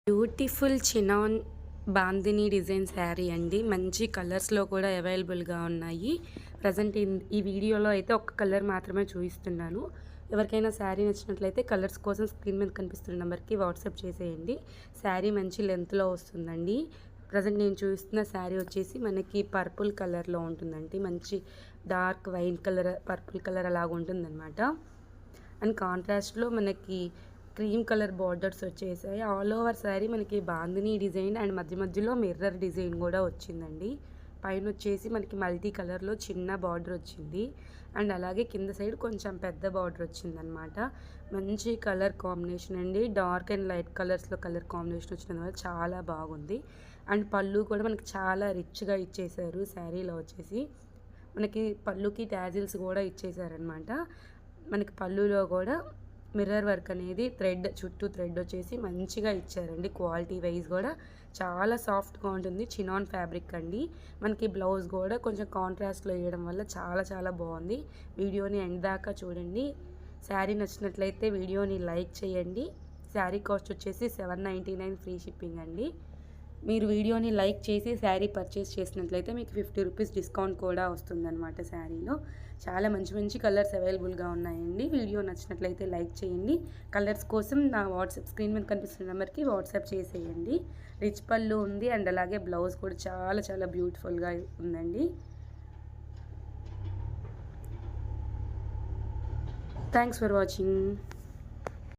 Beautiful chinon bandhani design sari అండి. మంచి కలర్స్లో కూడా అవైలబుల్గా ఉన్నాయి. ప్రజెంట్ ఈ వీడియోలో అయితే ఒక కలర్ మాత్రమే చూపిస్తున్నాను. ఎవరికైనా శారీ నచ్చినట్లయితే కలర్స్ కోసం స్క్రీన్ మీద కనిపిస్తున్న నెంబర్కి వాట్సాప్ చేసేయండి. శారీ మంచి లెంత్లో వస్తుందండి. ప్రజెంట్ నేను చూపిస్తున్న శారీ వచ్చేసి మనకి పర్పుల్ కలర్లో ఉంటుందండి. మంచి dark wine colour, purple colour అలాగ ఉంటుందన్నమాట. అండ్ కాంట్రాస్ట్లో మనకి క్రీమ్ కలర్ బార్డర్స్ వచ్చేసాయి. ఆల్ ఓవర్ శారీ మనకి బాందిని డిజైన్ అండ్ మధ్య మధ్యలో మిర్రర్ డిజైన్ కూడా వచ్చిందండి. పైన వచ్చేసి మనకి మల్టీ కలర్లో చిన్న బార్డర్ వచ్చింది. అండ్ అలాగే కింద సైడ్ కొంచెం పెద్ద బార్డర్ వచ్చిందనమాట. మంచి కలర్ కాంబినేషన్ అండి. డార్క్ అండ్ లైట్ కలర్స్లో కలర్ కాంబినేషన్ వచ్చిన వల్ల చాలా బాగుంది. అండ్ పళ్ళు కూడా మనకి చాలా రిచ్గా ఇచ్చేసారు. శారీలో వచ్చేసి మనకి పళ్ళుకి ట్యాజిల్స్ కూడా ఇచ్చేసారనమాట. మనకి పళ్ళులో కూడా మిర్రర్ వర్క్ అనేది చుట్టూ థ్రెడ్ వచ్చేసి మంచిగా ఇచ్చారండి. క్వాలిటీ వైజ్ కూడా చాలా సాఫ్ట్గా ఉంటుంది. చినాన్ ఫ్యాబ్రిక్ అండి. మనకి బ్లౌజ్ కూడా కొంచెం కాంట్రాస్ట్లో వేయడం వల్ల చాలా చాలా బాగుంది. వీడియోని ఎండ్ దాకా చూడండి. శారీ నచ్చినట్లయితే వీడియోని లైక్ చేయండి. శారీ కాస్ట్ వచ్చేసి $799 ఫ్రీ షిప్పింగ్ అండి. మీరు వీడియోని లైక్ చేసి శారీ పర్చేస్ చేసినట్లయితే మీకు ₹50 డిస్కౌంట్ కూడా వస్తుందన్నమాట. శారీలో చాలా మంచి మంచి కలర్స్ అవైలబుల్గా ఉన్నాయండి. వీడియో నచ్చినట్లయితే లైక్ చేయండి. కలర్స్ కోసం నా వాట్సాప్ స్క్రీన్ మీద కనిపిస్తున్న నెంబర్కి వాట్సాప్ చేసేయండి. రిచ్ పళ్ళు ఉంది అండ్ అలాగే బ్లౌజ్ కూడా చాలా చాలా బ్యూటిఫుల్గా ఉందండి. Thanks for watching.